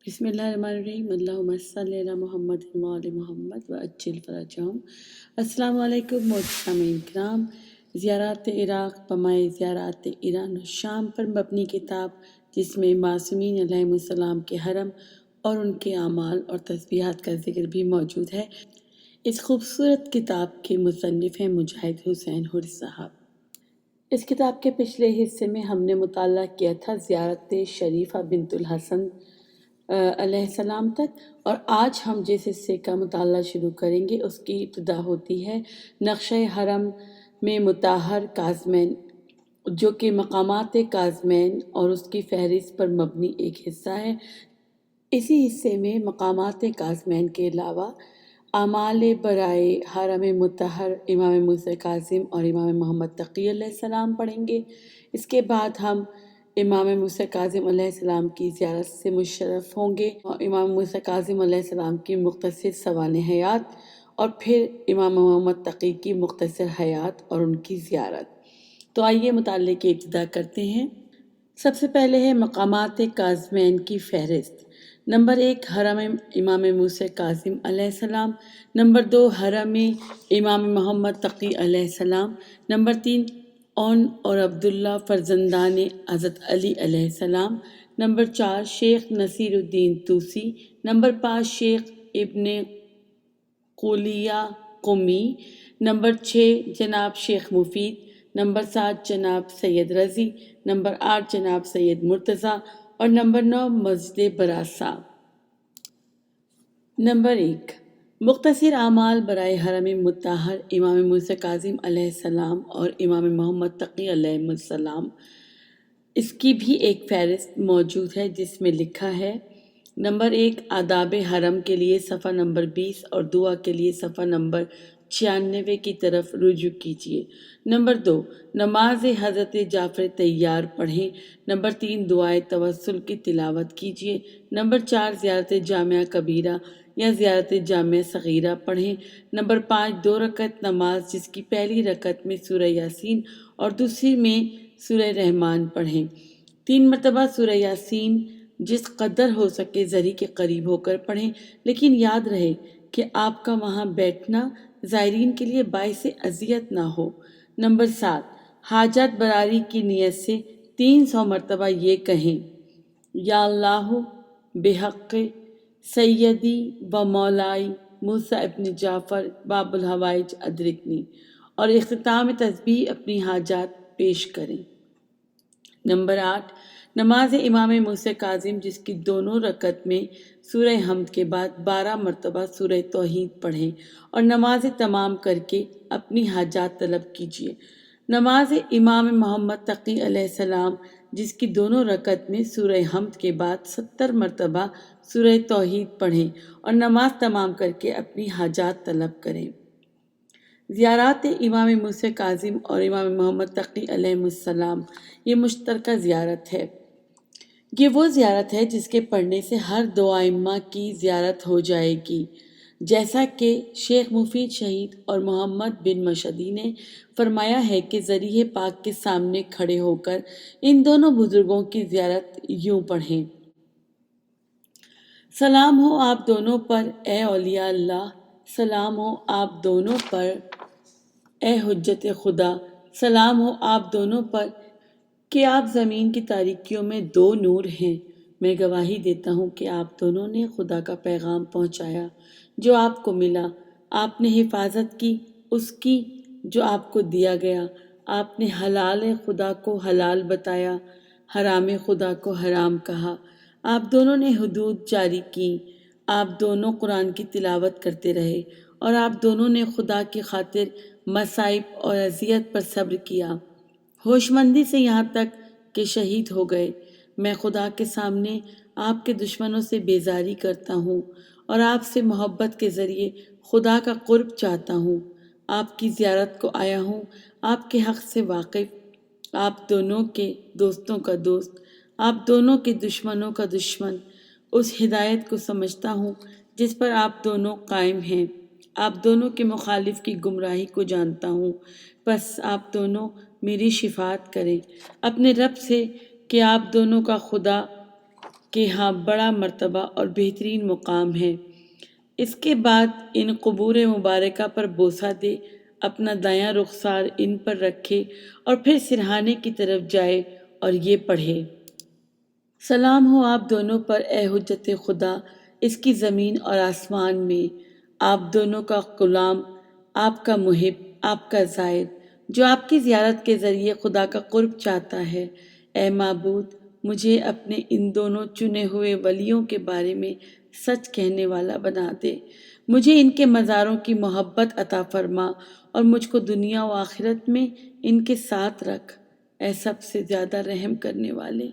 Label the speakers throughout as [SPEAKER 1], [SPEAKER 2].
[SPEAKER 1] بسم اللہ الرحمن الرحیم اللہم صلی علی محمد وعلی محمد وعجل فرجہم۔ السلام علیکم محترمین کرام، زیارات عراق بمائے زیارات ایران و شام پر مبنی کتاب جس میں معصومین علیہم السلام کے حرم اور ان کے اعمال اور تسبیحات کا ذکر بھی موجود ہے۔ اس خوبصورت کتاب کے مصنف ہیں مجاہد حسین حر صاحب۔ اس کتاب کے پچھلے حصے میں ہم نے مطالعہ کیا تھا زیارت شریفہ بنت الحسن علیہ السلام تک، اور آج ہم جس حصے کا مطالعہ شروع کریں گے اس کی ابتدا ہوتی ہے نقشہ حرم میں مطہر کاظمین، جو کہ مقامات کاظمین اور اس کی فہرست پر مبنی ایک حصہ ہے۔ اسی حصے میں مقامات کاظمین کے علاوہ اعمال برائے حرم مطہر امام موسیٰ کاظم اور امام محمد تقی علیہ السلام پڑھیں گے۔ اس کے بعد ہم امام موسیٰ کاظم علیہ السلام کی زیارت سے مشرف ہوں گے، امام موسیٰ کاظم علیہ السلام کی مختصر سوانح حیات، اور پھر امام محمد تقی کی مختصر حیات اور ان کی زیارت۔ تو آئیے مطالعے کی ابتدا کرتے ہیں۔ سب سے پہلے ہے مقامات کاظمین کی فہرست۔ نمبر 1 حرم امام موسیٰ کاظم علیہ السلام۔ نمبر 2 حرم امام محمد تقی علیہ السلام۔ نمبر 3 اون اور عبداللہ فرزندان حضرت علی علیہ السلام۔ نمبر 4 شیخ نصیر الدین طوسی۔ نمبر 5 شیخ ابن قلیہ قمی۔ نمبر 6 جناب شیخ مفید۔ نمبر 7 جناب سید رضی۔ نمبر 8 جناب سید مرتضیٰ، اور نمبر 9 مسجد براسا۔ نمبر 1 مختصر اعمال برائے حرم مطہر امام موسیٰ کاظم علیہ السلام اور امام محمد تقی علیہ السلام۔ اس کی بھی ایک فہرست موجود ہے جس میں لکھا ہے: نمبر 1 آداب حرم کے لیے صفحہ نمبر 20 اور دعا کے لیے صفحہ نمبر 96 کی طرف رجوع کیجیے۔ نمبر 2 نماز حضرت جعفر طیار پڑھیں۔ نمبر 3 دعائے توسل کی تلاوت کیجیے۔ نمبر 4 زیارت جامعہ کبیرہ یا زیارت جامعہ صغیرہ پڑھیں۔ نمبر 5 2 رکعت نماز جس کی پہلی رکعت میں سورہ یاسین اور دوسری میں سورہ رحمان پڑھیں۔ 3 مرتبہ سورہ یاسین جس قدر ہو سکے زری کے قریب ہو کر پڑھیں، لیکن یاد رہے کہ آپ کا وہاں بیٹھنا زائرین کے لیے باعث اذیت نہ ہو۔ نمبر 7 حاجات براری کی نیت سے 300 مرتبہ یہ کہیں: یا اللہ بحق سیدی و مولائی موسیٰ ابن جعفر باب الحوائج ادرکنی، اور اختتام تسبیح اپنی حاجات پیش کریں۔ نمبر 8 نماز امام موسیٰ کاظم جس کی دونوں رکعت میں سورہ حمد کے بعد 12 مرتبہ سورہ توحید پڑھیں اور نماز تمام کر کے اپنی حاجات طلب کیجیے۔ نماز امام محمد تقی علیہ السلام جس کی دونوں رکعت میں سورہ حمد کے بعد 70 مرتبہ سورہ توحید پڑھیں اور نماز تمام کر کے اپنی حاجات طلب کریں۔ زیارات امام موسیٰ کاظم اور امام محمد تقی علیہ السلام یہ مشترکہ زیارت ہے۔ یہ وہ زیارت ہے جس کے پڑھنے سے ہر دو ائمہ کی زیارت ہو جائے گی، جیسا کہ شیخ مفید شہید اور محمد بن مشہدی نے فرمایا ہے کہ ذریح پاک کے سامنے کھڑے ہو کر ان دونوں بزرگوں کی زیارت یوں پڑھیں: سلام ہو آپ دونوں پر اے اولیاء اللہ، سلام ہو آپ دونوں پر اے حجت خدا، سلام ہو آپ دونوں پر کہ آپ زمین کی تاریکیوں میں دو نور ہیں۔ میں گواہی دیتا ہوں کہ آپ دونوں نے خدا کا پیغام پہنچایا جو آپ کو ملا، آپ نے حفاظت کی اس کی جو آپ کو دیا گیا، آپ نے حلال خدا کو حلال بتایا، حرام خدا کو حرام کہا، آپ دونوں نے حدود جاری کی، آپ دونوں قرآن کی تلاوت کرتے رہے، اور آپ دونوں نے خدا کی خاطر مصائب اور اذیت پر صبر کیا، ہوش مندی سے یہاں تک کہ شہید ہو گئے۔ میں خدا کے سامنے آپ کے دشمنوں سے بیزاری کرتا ہوں اور آپ سے محبت کے ذریعے خدا کا قرب چاہتا ہوں۔ آپ کی زیارت کو آیا ہوں، آپ کے حق سے واقف، آپ دونوں کے دوستوں کا دوست، آپ دونوں کے دشمنوں کا دشمن، اس ہدایت کو سمجھتا ہوں جس پر آپ دونوں قائم ہیں، آپ دونوں کے مخالف کی گمراہی کو جانتا ہوں، بس آپ دونوں میری شفاعت کریں اپنے رب سے کہ آپ دونوں کا خدا کے ہاں بڑا مرتبہ اور بہترین مقام ہے۔ اس کے بعد ان قبور مبارکہ پر بوسہ دے، اپنا دایاں رخسار ان پر رکھے اور پھر سرہانے کی طرف جائے اور یہ پڑھے: سلام ہو آپ دونوں پر اے حجت خدا، اس کی زمین اور آسمان میں، آپ دونوں کا غلام، آپ کا محب، آپ کا زائر، جو آپ کی زیارت کے ذریعے خدا کا قرب چاہتا ہے۔ اے معبود، مجھے اپنے ان دونوں چنے ہوئے ولیوں کے بارے میں سچ کہنے والا بنا دے، مجھے ان کے مزاروں کی محبت عطا فرما اور مجھ کو دنیا و آخرت میں ان کے ساتھ رکھ، اے سب سے زیادہ رحم کرنے والے۔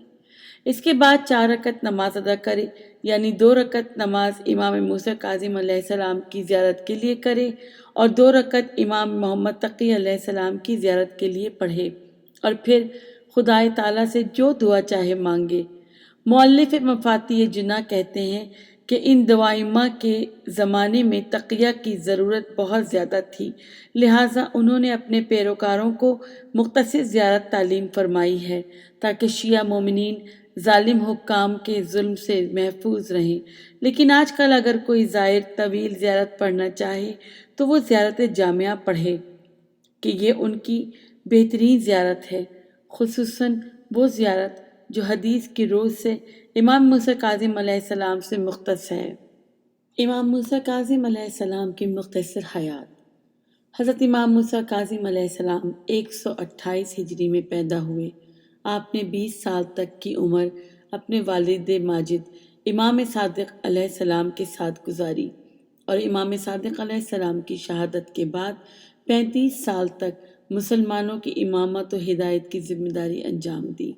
[SPEAKER 1] اس کے بعد 4 رکعت نماز ادا کرے، یعنی 2 رکعت نماز امام موسیٰ کاظم علیہ السلام کی زیارت کے لیے کرے اور 2 رکعت امام محمد تقی علیہ السلام کی زیارت کے لیے پڑھے، اور پھر خدائے تعالیٰ سے جو دعا چاہے مانگے۔ مؤلف مفاتیح جناح کہتے ہیں کہ ان دعائمہ کے زمانے میں تقیہ کی ضرورت بہت زیادہ تھی، لہٰذا انہوں نے اپنے پیروکاروں کو مختصر زیارت تعلیم فرمائی ہے تاکہ شیعہ مومنین ظالم حکام کے ظلم سے محفوظ رہیں۔ لیکن آج کل اگر کوئی زائر طویل زیارت پڑھنا چاہے تو وہ زیارت جامعہ پڑھے کہ یہ ان کی بہترین زیارت ہے، خصوصاً وہ زیارت جو حدیث کی روح سے امام موسیٰ کاظم علیہ السلام سے مختص ہے۔ امام موسیٰ کاظم علیہ السلام کی مختصر حیات۔ حضرت امام موسیٰ کاظم علیہ السلام 128 ہجری میں پیدا ہوئے۔ آپ نے 20 سال تک کی عمر اپنے والد ماجد امام صادق علیہ السلام کے ساتھ گزاری اور امام صادق علیہ السلام کی شہادت کے بعد 35 سال تک مسلمانوں کی امامت و ہدایت کی ذمہ داری انجام دی۔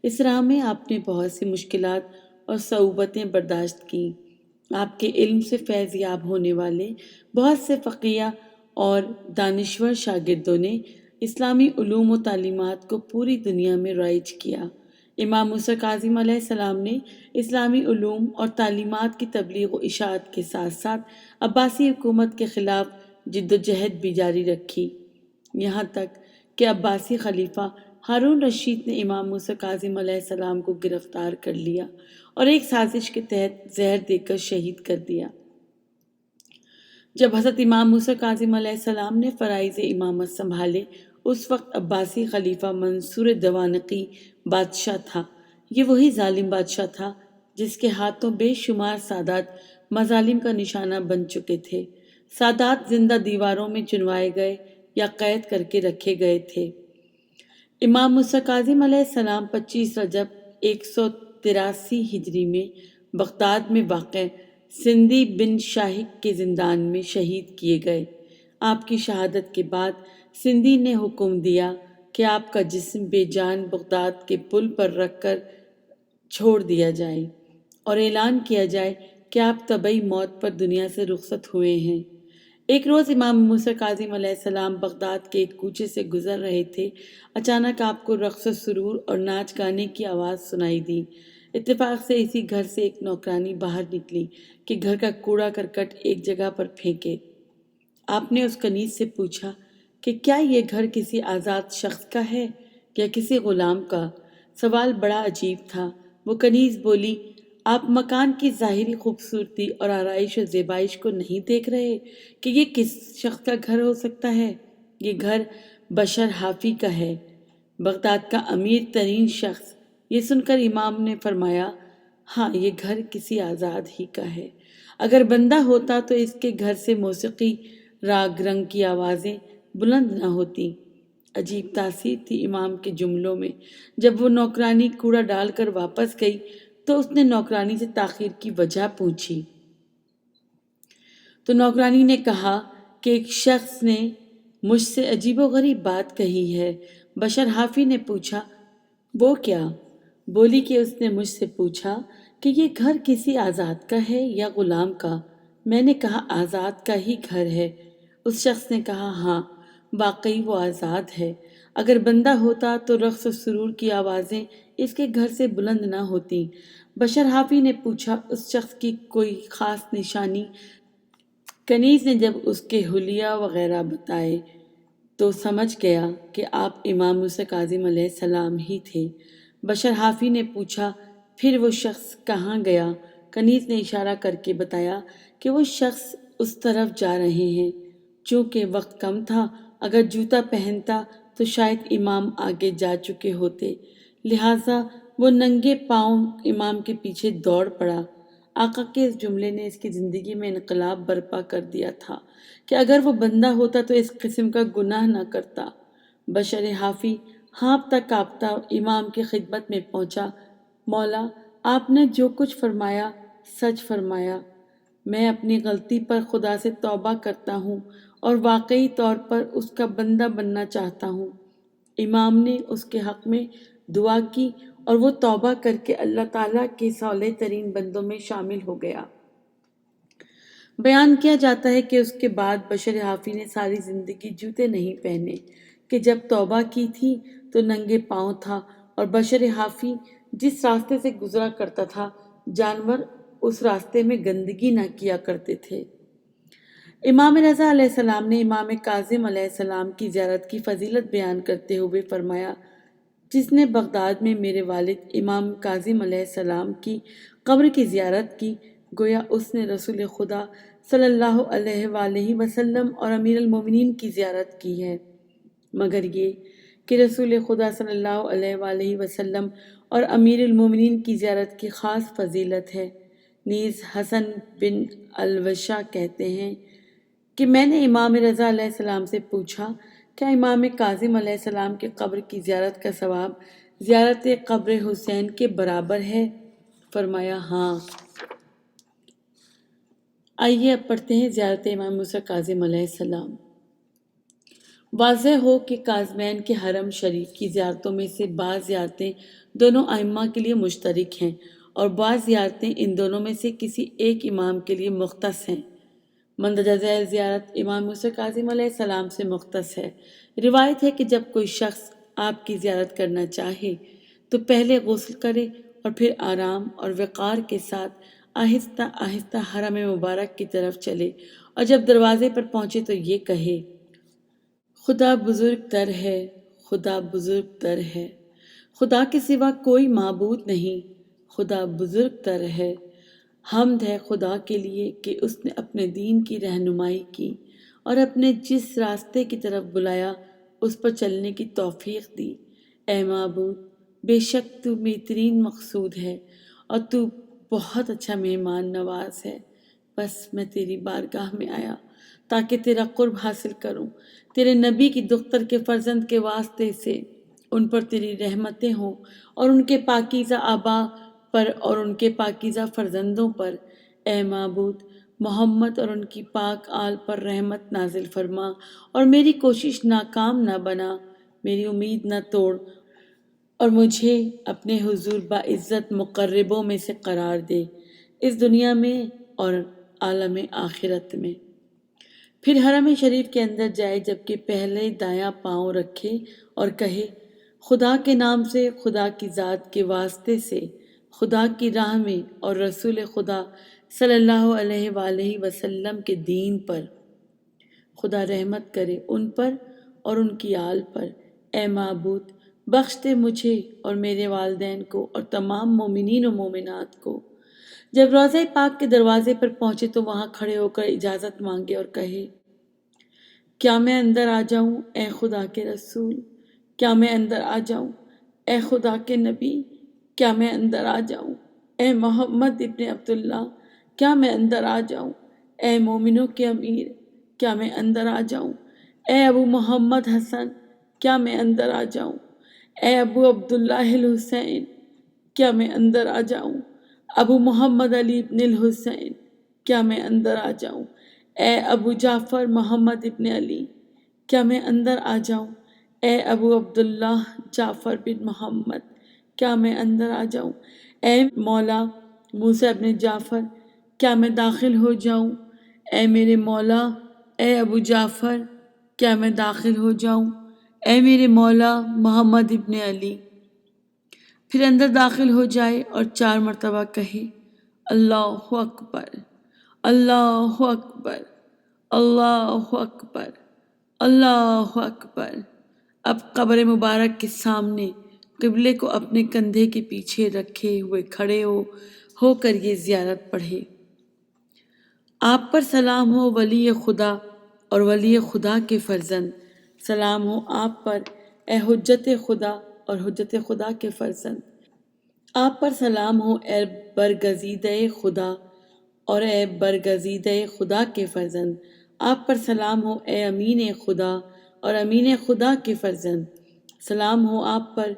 [SPEAKER 1] اس راہ میں آپ نے بہت سی مشکلات اور صعوبتیں برداشت کیں۔ آپ کے علم سے فیض یاب ہونے والے بہت سے فقیہ اور دانشور شاگردوں نے اسلامی علوم و تعلیمات کو پوری دنیا میں رائج کیا۔ امام موسیٰ کاظم علیہ السلام نے اسلامی علوم اور تعلیمات کی تبلیغ و اشاعت کے ساتھ ساتھ عباسی حکومت کے خلاف جد و جہد بھی جاری رکھی، یہاں تک کہ عباسی خلیفہ ہارون رشید نے امام موسیٰ کاظم علیہ السلام کو گرفتار کر لیا اور ایک سازش کے تحت زہر دے کر شہید کر دیا۔ جب حضرت امام موسیٰ کاظم علیہ السلام نے فرائض امامت سنبھالے، اس وقت عباسی خلیفہ منصور دوانقی بادشاہ تھا۔ یہ وہی ظالم بادشاہ تھا جس کے ہاتھوں بے شمار سادات مظالم کا نشانہ بن چکے تھے۔ سادات زندہ دیواروں میں چنوائے گئے یا قید کر کے رکھے گئے تھے۔ امام موسیٰ کاظم علیہ السلام 25 رجب 183 ہجری میں بغداد میں واقع سندھی بن شاہق کے زندان میں شہید کیے گئے۔ آپ کی شہادت کے بعد سندھی نے حکم دیا کہ آپ کا جسم بے جان بغداد کے پل پر رکھ کر چھوڑ دیا جائے اور اعلان کیا جائے کہ آپ طبعی موت پر دنیا سے رخصت ہوئے ہیں۔ ایک روز امام موسیٰ کاظم علیہ السلام بغداد کے ایک کوچے سے گزر رہے تھے، اچانک آپ کو رقص و سرور اور ناچ گانے کی آواز سنائی دی۔ اتفاق سے اسی گھر سے ایک نوکرانی باہر نکلی کہ گھر کا کوڑا کرکٹ ایک جگہ پر پھینکے۔ آپ نے اس کنیز سے پوچھا کہ کیا یہ گھر کسی آزاد شخص کا ہے یا کسی غلام کا؟ سوال بڑا عجیب تھا۔ وہ کنیز بولی، آپ مکان کی ظاہری خوبصورتی اور آرائش و زیبائش کو نہیں دیکھ رہے کہ یہ کس شخص کا گھر ہو سکتا ہے؟ یہ گھر بشر حافی کا ہے، بغداد کا امیر ترین شخص۔ یہ سن کر امام نے فرمایا، ہاں یہ گھر کسی آزاد ہی کا ہے۔ اگر بندہ ہوتا تو اس کے گھر سے موسیقی راگ رنگ کی آوازیں بلند نہ ہوتی۔ عجیب تاثیر تھی امام کے جملوں میں۔ جب وہ نوکرانی کوڑا ڈال کر واپس گئی تو اس نے نوکرانی سے تاخیر کی وجہ پوچھی، تو نوکرانی نے کہا کہ ایک شخص نے مجھ سے عجیب و غریب بات کہی ہے۔ بشر حافی نے پوچھا، وہ کیا؟ بولی کہ اس نے مجھ سے پوچھا کہ یہ گھر کسی آزاد کا ہے یا غلام کا؟ میں نے کہا آزاد کا ہی گھر ہے۔ اس شخص نے کہا، ہاں واقعی وہ آزاد ہے۔ اگر بندہ ہوتا تو رقص و سرور کی آوازیں اس کے گھر سے بلند نہ ہوتی۔ بشر حافی نے پوچھا، اس شخص کی کوئی خاص نشانی؟ کنیز نے جب اس کے حلیہ وغیرہ بتائے تو سمجھ گیا کہ آپ امام موسیٰ کاظم علیہ السلام ہی تھے۔ بشر حافی نے پوچھا، پھر وہ شخص کہاں گیا؟ کنیز نے اشارہ کر کے بتایا کہ وہ شخص اس طرف جا رہے ہیں۔ چونکہ وقت کم تھا، اگر جوتا پہنتا تو شاید امام آگے جا چکے ہوتے، لہٰذا وہ ننگے پاؤں امام کے پیچھے دوڑ پڑا۔ آقا کے اس جملے نے اس کی زندگی میں انقلاب برپا کر دیا تھا کہ اگر وہ بندہ ہوتا تو اس قسم کا گناہ نہ کرتا۔ بشر حافی ہانپتا کانپتا امام کی خدمت میں پہنچا۔ مولا، آپ نے جو کچھ فرمایا سچ فرمایا۔ میں اپنی غلطی پر خدا سے توبہ کرتا ہوں اور واقعی طور پر اس کا بندہ بننا چاہتا ہوں۔ امام نے اس کے حق میں دعا کی اور وہ توبہ کر کے اللہ تعالیٰ کے صالح ترین بندوں میں شامل ہو گیا۔ بیان کیا جاتا ہے کہ اس کے بعد بشر حافی نے ساری زندگی جوتے نہیں پہنے، کہ جب توبہ کی تھی تو ننگے پاؤں تھا، اور بشر حافی جس راستے سے گزرا کرتا تھا جانور اس راستے میں گندگی نہ کیا کرتے تھے۔ امام رضا علیہ السلام نے امام کاظم علیہ السلام کی زیارت کی فضیلت بیان کرتے ہوئے فرمایا، جس نے بغداد میں میرے والد امام کاظم علیہ السلام کی قبر کی زیارت کی، گویا اس نے رسول خدا صلی اللہ علیہ وآلہ وسلم اور امیر المومنین کی زیارت کی ہے۔ مگر یہ کہ رسول خدا صلی اللہ علیہ وآلہ وسلم اور امیر المومنین کی زیارت کی خاص فضیلت ہے۔ نیز حسن بن الوشا کہتے ہیں کہ میں نے امام رضا علیہ السلام سے پوچھا، کیا امام کاظم علیہ السلام کی قبر کی زیارت کا ثواب زیارت قبر حسین کے برابر ہے؟ فرمایا ہاں۔ آئیے اب پڑھتے ہیں زیارت امام موسیٰ کاظم علیہ السلام۔ واضح ہو کہ کاظمین کے حرم شریف کی زیارتوں میں سے بعض زیارتیں دونوں ائمہ کے لیے مشترک ہیں اور بعض زیارتیں ان دونوں میں سے کسی ایک امام کے لیے مختص ہیں۔ مندرجہ ذیل زیارت امام موسیٰ کاظم علیہ السلام سے مختص ہے۔ روایت ہے کہ جب کوئی شخص آپ کی زیارت کرنا چاہے تو پہلے غسل کرے اور پھر آرام اور وقار کے ساتھ آہستہ آہستہ حرم مبارک کی طرف چلے، اور جب دروازے پر پہنچے تو یہ کہے، خدا بزرگ تر ہے، خدا بزرگ تر ہے، خدا کے سوا کوئی معبود نہیں، خدا بزرگ تر ہے۔ حمد ہے خدا کے لیے کہ اس نے اپنے دین کی رہنمائی کی اور اپنے جس راستے کی طرف بلایا اس پر چلنے کی توفیق دی۔ اے معبود، بے شک تو بہترین مقصود ہے اور تو بہت اچھا مہمان نواز ہے۔ بس میں تیری بارگاہ میں آیا تاکہ تیرا قرب حاصل کروں، تیرے نبی کی دختر کے فرزند کے واسطے سے ان پر تیری رحمتیں ہوں اور ان کے پاکیزہ آبا پر اور ان کے پاکیزہ فرزندوں پر۔ اے معبود، محمد اور ان کی پاک آل پر رحمت نازل فرما اور میری کوشش ناکام نہ بنا، میری امید نہ توڑ اور مجھے اپنے حضور باعزت مقربوں میں سے قرار دے، اس دنیا میں اور عالم آخرت میں۔ پھر حرم شریف کے اندر جائے جبکہ پہلے دایاں پاؤں رکھے اور کہے، خدا کے نام سے، خدا کی ذات کے واسطے سے، خدا کی راہ میں اور رسول خدا صلی اللہ علیہ وآلہ وسلم کے دین پر، خدا رحمت کرے ان پر اور ان کی آل پر۔ اے معبود، بخش دے مجھے اور میرے والدین کو اور تمام مومنین و مومنات کو۔ جب روضہ پاک کے دروازے پر پہنچے تو وہاں کھڑے ہو کر اجازت مانگے اور کہے، کیا میں اندر آ جاؤں اے خدا کے رسول؟ کیا میں اندر آ جاؤں اے خدا کے نبی؟ کیا میں اندر آ جاؤں اے محمد ابن عبداللہ؟ کیا میں اندر آ جاؤں اے مومنوں کے امیر؟ کیا میں اندر آ جاؤں اے ابو محمد حسن؟ کیا میں اندر آ جاؤں اے ابو عبداللہ الحسین؟ کیا میں اندر آ جاؤں ابو محمد علی ابن الحسین؟ کیا میں اندر آ جاؤں اے ابو جعفر محمد ابن علی؟ کیا میں اندر آ جاؤں اے ابو عبداللہ جعفر بن محمد؟ کیا میں اندر آ جاؤں اے مولا موسیٰ ابن جعفر؟ کیا میں داخل ہو جاؤں اے میرے مولا اے ابو جعفر؟ کیا میں داخل ہو جاؤں اے میرے مولا محمد ابن علی؟ پھر اندر داخل ہو جائے اور 4 مرتبہ کہے، اللہ اکبر، اللہ اکبر، اللہ اکبر، اللہ اکبر۔ اب قبر مبارک کے سامنے قبلے کو اپنے کندھے کے پیچھے رکھے ہوئے کھڑے ہو کر یہ زیارت پڑھے۔ آپ پر سلام ہو ولی خدا اور ولی خدا کے فرزند، سلام ہو آپ پر اے حجت خدا اور حجت خدا کے فرزند۔ آپ پر سلام ہو اے برگزیدہ خدا اور اے برگزیدہ خدا کے فرزند۔ آپ پر سلام ہو اے امین خدا اور امین خدا کے فرزند، سلام ہو آپ پر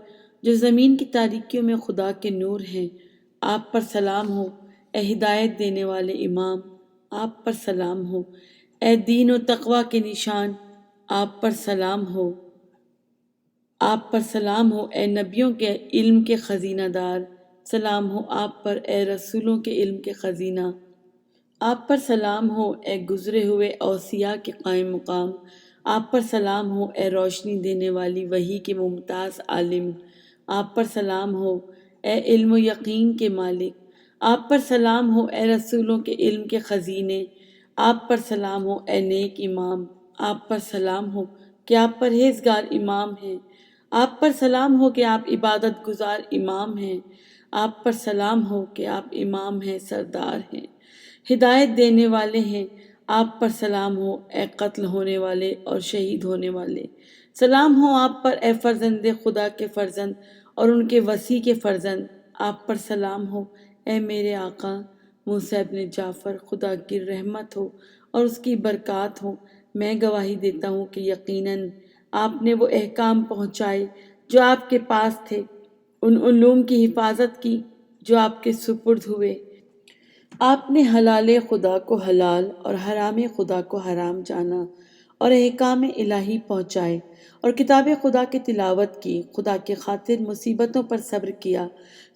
[SPEAKER 1] جو زمین کی تاریکیوں میں خدا کے نور ہیں۔ آپ پر سلام ہو اے ہدایت دینے والے امام، آپ پر سلام ہو اے دین و تقوی کے نشان، آپ پر سلام ہو۔ آپ پر سلام ہو اے نبیوں کے علم کے خزینہ دار، سلام ہو آپ پر اے رسولوں کے علم کے خزینہ۔ آپ پر سلام ہو اے گزرے ہوئے اوصیاء کے قائم مقام، آپ پر سلام ہو اے روشنی دینے والی وحی کے ممتاز عالم۔ آپ پر سلام ہو اے علم و یقین کے مالک، آپ پر سلام ہو اے رسولوں کے علم کے خزینے۔ آپ پر سلام ہو اے نیک امام، آپ پر سلام ہو کہ آپ پرہیزگار امام ہیں۔ آپ پر سلام ہو کہ آپ عبادت گزار امام ہیں۔ آپ پر سلام ہو کہ آپ امام ہیں، سردار ہیں، ہدایت دینے والے ہیں۔ آپ پر سلام ہو اے قتل ہونے والے اور شہید ہونے والے، سلام ہو آپ پر اے فرزند خدا کے فرزند اور ان کے وصی کے فرزند۔ آپ پر سلام ہو اے میرے آقا موسیٰ ابن جعفر، خدا کی رحمت ہو اور اس کی برکات ہو۔ میں گواہی دیتا ہوں کہ یقیناً آپ نے وہ احکام پہنچائے جو آپ کے پاس تھے، ان علوم کی حفاظت کی جو آپ کے سپرد ہوئے۔ آپ نے حلال خدا کو حلال اور حرام خدا کو حرام جانا اور احکام الہی پہنچائے اور کتاب خدا کی تلاوت کی، خدا کی خاطر مصیبتوں پر صبر کیا،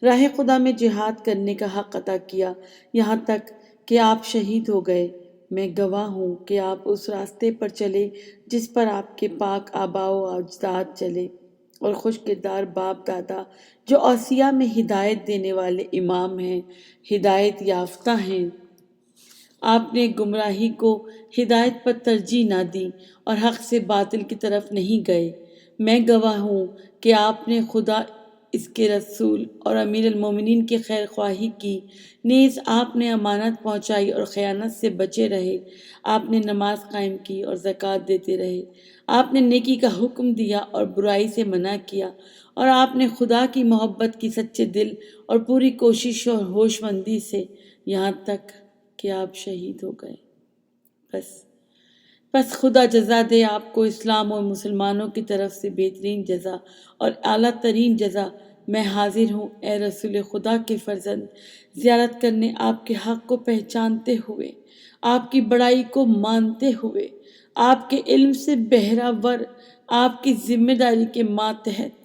[SPEAKER 1] راہ خدا میں جہاد کرنے کا حق عطا کیا، یہاں تک کہ آپ شہید ہو گئے۔ میں گواہ ہوں کہ آپ اس راستے پر چلے جس پر آپ کے پاک آباء و اجداد چلے اور خوش کردار باپ دادا جو اوصیاء میں ہدایت دینے والے امام ہیں، ہدایت یافتہ ہیں۔ آپ نے گمراہی کو ہدایت پر ترجیح نہ دی اور حق سے باطل کی طرف نہیں گئے۔ میں گواہ ہوں کہ آپ نے خدا، اس کے رسول اور امیر المومنین کی خیر خواہی کی، نیز آپ نے امانت پہنچائی اور خیانت سے بچے رہے۔ آپ نے نماز قائم کی اور زکوٰۃ دیتے رہے۔ آپ نے نیکی کا حکم دیا اور برائی سے منع کیا، اور آپ نے خدا کی محبت کی سچے دل اور پوری کوشش اور ہوش مندی سے، یہاں تک کہ آپ شہید ہو گئے۔ پس خدا جزا دے آپ کو اسلام اور مسلمانوں کی طرف سے بہترین جزا اور اعلیٰ ترین جزا۔ میں حاضر ہوں اے رسول خدا کے فرزند، زیارت کرنے آپ کے حق کو پہچانتے ہوئے، آپ کی بڑائی کو مانتے ہوئے، آپ کے علم سے بہرہ ور، آپ کی ذمہ داری کے ماتحت،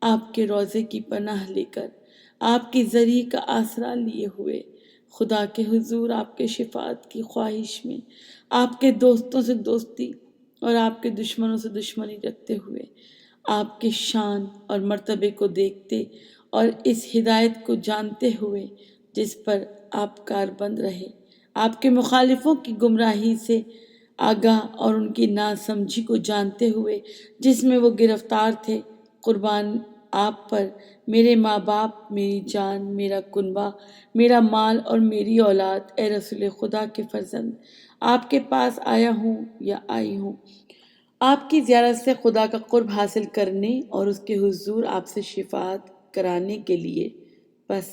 [SPEAKER 1] آپ کے روضے کی پناہ لے کر، آپ کی زری کا آسرا لیے ہوئے، خدا کے حضور آپ کے شفاعت کی خواہش میں، آپ کے دوستوں سے دوستی اور آپ کے دشمنوں سے دشمنی رکھتے ہوئے، آپ کے شان اور مرتبے کو دیکھتے اور اس ہدایت کو جانتے ہوئے جس پر آپ کاربند رہے، آپ کے مخالفوں کی گمراہی سے آگاہ اور ان کی ناسمجھی کو جانتے ہوئے جس میں وہ گرفتار تھے، قربان آپ پر میرے ماں باپ، میری جان، میرا کنبہ، میرا مال اور میری اولاد، اے رسول خدا کے فرزند، آپ کے پاس آیا ہوں یا آئی ہوں آپ کی زیارت سے خدا کا قرب حاصل کرنے اور اس کے حضور آپ سے شفاعت کرانے کے لیے۔ بس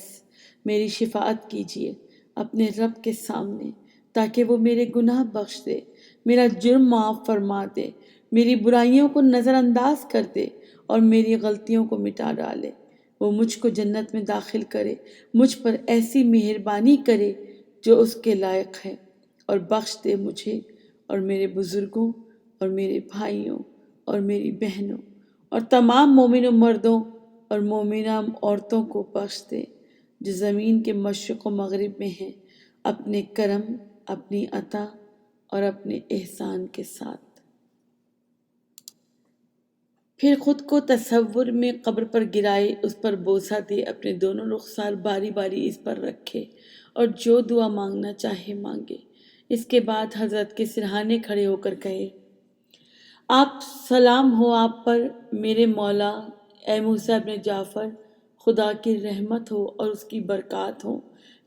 [SPEAKER 1] میری شفاعت کیجیے اپنے رب کے سامنے تاکہ وہ میرے گناہ بخش دے، میرا جرم معاف فرما دے، میری برائیوں کو نظر انداز کر دے اور میری غلطیوں کو مٹا ڈالے۔ وہ مجھ کو جنت میں داخل کرے، مجھ پر ایسی مہربانی کرے جو اس کے لائق ہے، اور بخش دے مجھے اور میرے بزرگوں اور میرے بھائیوں اور میری بہنوں اور تمام مومن مردوں اور مومنہ عورتوں کو بخش دے جو زمین کے مشرق و مغرب میں ہیں، اپنے کرم، اپنی عطا اور اپنے احسان کے ساتھ۔ پھر خود کو تصور میں قبر پر گرائے، اس پر بوسہ دے، اپنے دونوں رخسار باری باری اس پر رکھے اور جو دعا مانگنا چاہے مانگے۔ اس کے بعد حضرت کے سرہانے کھڑے ہو کر کہے، آپ سلام ہو آپ پر میرے مولا اے موسیٰ ابن جعفر، خدا کی رحمت ہو اور اس کی برکات ہوں۔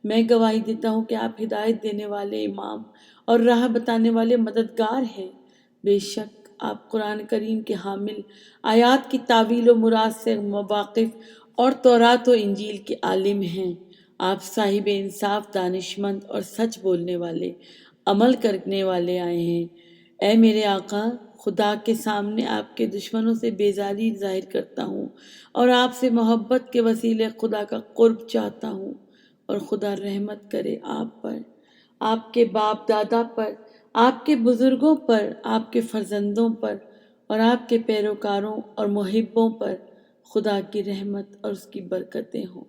[SPEAKER 1] میں گواہی دیتا ہوں کہ آپ ہدایت دینے والے امام اور راہ بتانے والے مددگار ہیں۔ بے شک آپ قرآن کریم کے حامل، آیات کی تعویل و مراد سے واقف اور تورات و انجیل کے عالم ہیں۔ آپ صاحب انصاف، دانشمند اور سچ بولنے والے، عمل کرنے والے آئے ہیں۔ اے میرے آقا، خدا کے سامنے آپ کے دشمنوں سے بیزاری ظاہر کرتا ہوں اور آپ سے محبت کے وسیلے خدا کا قرب چاہتا ہوں، اور خدا رحمت کرے آپ پر، آپ کے باپ دادا پر، آپ کے بزرگوں پر، آپ کے فرزندوں پر اور آپ کے پیروکاروں اور محبوں پر خدا کی رحمت اور اس کی برکتیں ہوں۔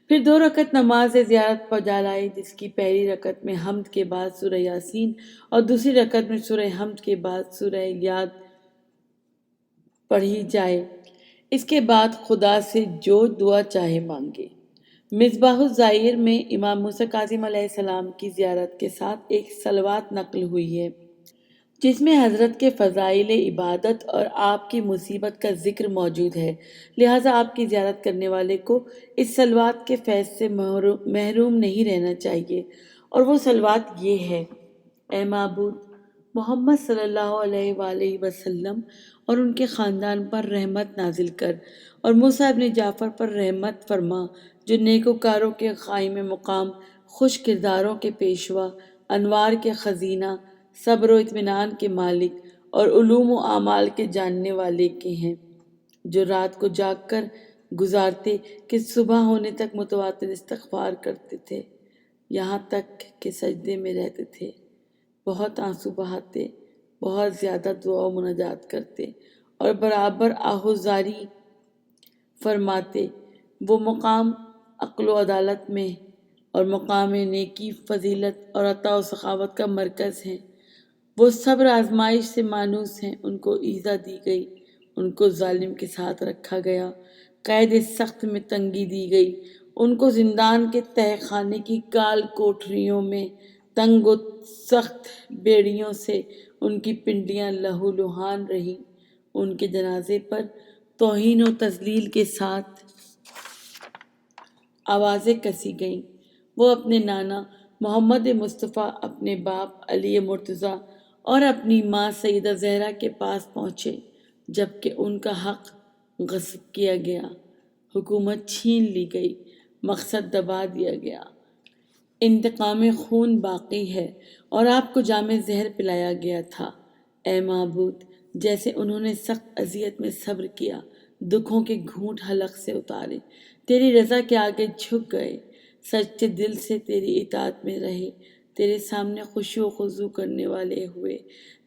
[SPEAKER 1] پھر 2 رکعت نماز زیارت پڑھا لائی، جس کی پہلی رکعت میں حمد کے بعد سورہ یاسین اور دوسری رکعت میں سورہ حمد کے بعد سورہ یاد پڑھی جائے۔ اس کے بعد خدا سے جو دعا چاہے مانگے۔ مصباح الزائر میں امام موسیٰ کاظم علیہ السلام کی زیارت کے ساتھ ایک صلوات نقل ہوئی ہے، جس میں حضرت کے فضائل عبادت اور آپ کی مصیبت کا ذکر موجود ہے، لہٰذا آپ کی زیارت کرنے والے کو اس صلوات کے فیض سے محروم نہیں رہنا چاہیے، اور وہ صلوات یہ ہے: اے معبود، محمد صلی اللہ علیہ وآلہ وسلم اور ان کے خاندان پر رحمت نازل کر، اور موسیٰ ابن جعفر پر رحمت فرما، جو نیکوکاروں کے قائم مقام، خوش کرداروں کے پیشوا، انوار کے خزینہ، صبر و اطمینان کے مالک اور علوم و اعمال کے جاننے والے کے ہیں، جو رات کو جاگ کر گزارتے کہ صبح ہونے تک متواتر استغفار کرتے تھے، یہاں تک کہ سجدے میں رہتے تھے، بہت آنسو بہاتے، بہت زیادہ دعا و مناجات کرتے اور برابر آہوزاری فرماتے۔ وہ مقام عقل و عدالت میں اور مقام نیکی، فضیلت اور عطا و سخاوت کا مرکز ہیں۔ وہ صبر آزمائش سے مانوس ہیں، ان کو ایذا دی گئی، ان کو ظالم کے ساتھ رکھا گیا، قید سخت میں تنگی دی گئی، ان کو زندان کے تہہ خانے کی کال کوٹریوں میں تنگ و سخت بیڑیوں سے ان کی پنڈلیاں لہو لہان رہیں، ان کے جنازے پر توہین و تذلیل کے ساتھ آوازیں کسی گئیں۔ وہ اپنے نانا محمد مصطفیٰ، اپنے باپ علی مرتضیٰ اور اپنی ماں سیدہ زہرا کے پاس پہنچے، جبکہ ان کا حق غصب کیا گیا، حکومت چھین لی گئی، مقصد دبا دیا گیا، انتقام خون باقی ہے اور آپ کو جام زہر پلایا گیا تھا۔ اے معبود، جیسے انہوں نے سخت اذیت میں صبر کیا، دکھوں کے گھونٹ حلق سے اتارے، تیری رضا کے آگے جھک گئے، سچے دل سے تیری اطاعت میں رہے، تیرے سامنے خشوع و خضوع کرنے والے ہوئے،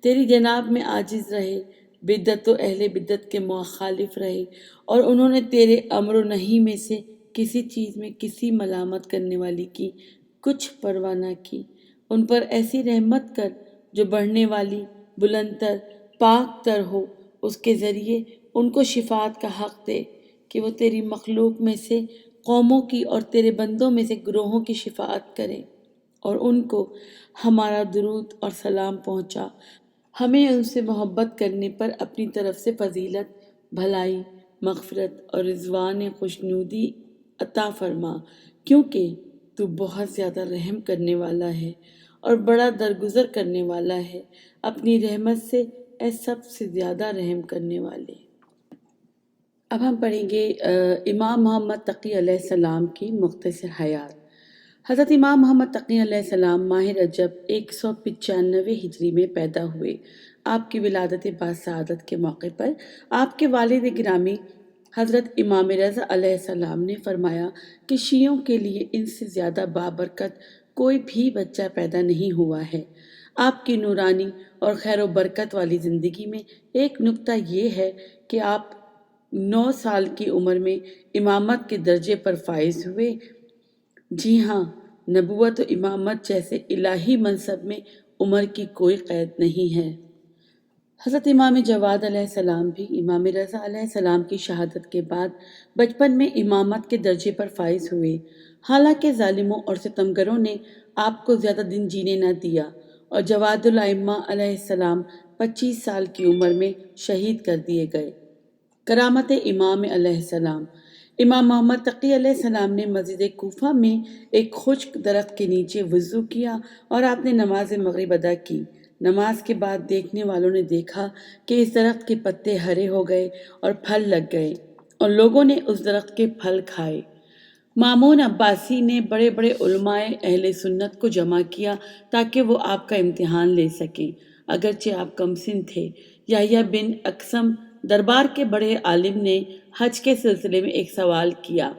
[SPEAKER 1] تیری جناب میں عاجز رہے، بدعت و اہل بدعت کے مخالف رہے، اور انہوں نے تیرے امر و نہی میں سے کسی چیز میں کسی ملامت کرنے والی کی کچھ پرواہ نہ کی۔ ان پر ایسی رحمت کر جو بڑھنے والی، بلند تر، پاک تر ہو، اس کے ذریعے ان کو شفاعت کا حق دے کہ وہ تیری مخلوق میں سے قوموں کی اور تیرے بندوں میں سے گروہوں کی شفاعت کریں، اور ان کو ہمارا درود اور سلام پہنچا، ہمیں ان سے محبت کرنے پر اپنی طرف سے فضیلت، بھلائی، مغفرت اور رضوان خوشنودی عطا فرما، کیونکہ تو بہت زیادہ رحم کرنے والا ہے اور بڑا درگزر کرنے والا ہے، اپنی رحمت سے اے سب سے زیادہ رحم کرنے والے۔ اب ہم پڑھیں گے امام محمد تقی علیہ السلام کی مختصر حیات۔ حضرت امام محمد تقی علیہ السلام ماہ رجب 195 ہجری میں پیدا ہوئے۔ آپ کی ولادت باسعادت کے موقع پر آپ کے والد گرامی حضرت امام رضا علیہ السلام نے فرمایا کہ شیعوں کے لیے ان سے زیادہ بابرکت کوئی بھی بچہ پیدا نہیں ہوا ہے۔ آپ کی نورانی اور خیر و برکت والی زندگی میں ایک نکتہ یہ ہے کہ آپ 9 سال کی عمر میں امامت کے درجے پر فائز ہوئے۔ جی ہاں، نبوت و امامت جیسے الہی منصب میں عمر کی کوئی قید نہیں ہے۔ حضرت امام جواد علیہ السلام بھی امام رضا علیہ السلام کی شہادت کے بعد بچپن میں امامت کے درجے پر فائز ہوئے، حالانکہ ظالموں اور ستمگروں نے آپ کو زیادہ دن جینے نہ دیا اور جواد الائمہ علیہ السلام 25 سال کی عمر میں شہید کر دیے گئے۔ کرامت امام علیہ السلام۔ امام محمد تقی علیہ السلام نے مسجد کوفہ میں ایک خشک درخت کے نیچے وضو کیا اور آپ نے نماز مغرب ادا کی۔ نماز کے بعد دیکھنے والوں نے دیکھا کہ اس درخت کے پتے ہرے ہو گئے اور پھل لگ گئے اور لوگوں نے اس درخت کے پھل کھائے۔ مامون عباسی نے بڑے بڑے علماء اہل سنت کو جمع کیا تاکہ وہ آپ کا امتحان لے سکیں، اگرچہ آپ کم سن تھے۔ یحییٰ بن اقسم دربار کے بڑے عالم نے حج کے سلسلے میں ایک سوال کیا،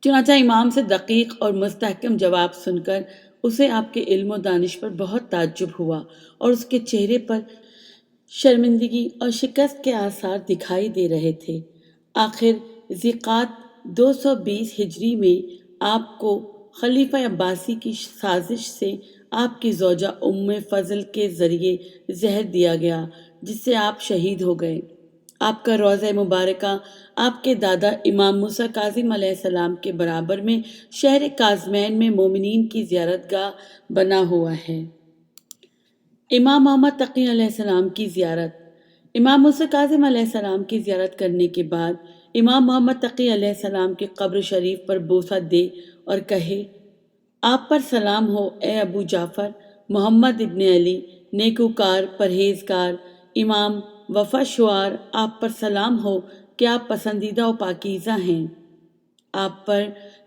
[SPEAKER 1] چنانچہ امام سے دقیق اور مستحکم جواب سن کر اسے آپ کے علم و دانش پر بہت تعجب ہوا اور اس کے چہرے پر شرمندگی اور شکست کے آثار دکھائی دے رہے تھے۔ آخر ذیقعد 220 ہجری میں آپ کو خلیفہ عباسی کی سازش سے آپ کی زوجہ ام فضل کے ذریعے زہر دیا گیا، جس سے آپ شہید ہو گئے۔ آپ کا روضہ مبارکہ آپ کے دادا امام موسیٰ کاظم علیہ السلام کے برابر میں شہر کاظمین میں مومنین کی زیارت گاہ بنا ہوا ہے۔ امام محمد تقی علیہ السلام کی زیارت۔ امام موسیٰ کاظم علیہ السلام کی زیارت کرنے کے بعد امام محمد تقی علیہ السلام کی قبر شریف پر بوسہ دے اور کہے، آپ پر سلام ہو اے ابو جعفر محمد ابن علی، نیکوکار، پرہیزگار، امام وفا شعار، آپ پر سلام ہو کہ آپ پسندیدہ و پاکیزہ ہیں۔ آپ پر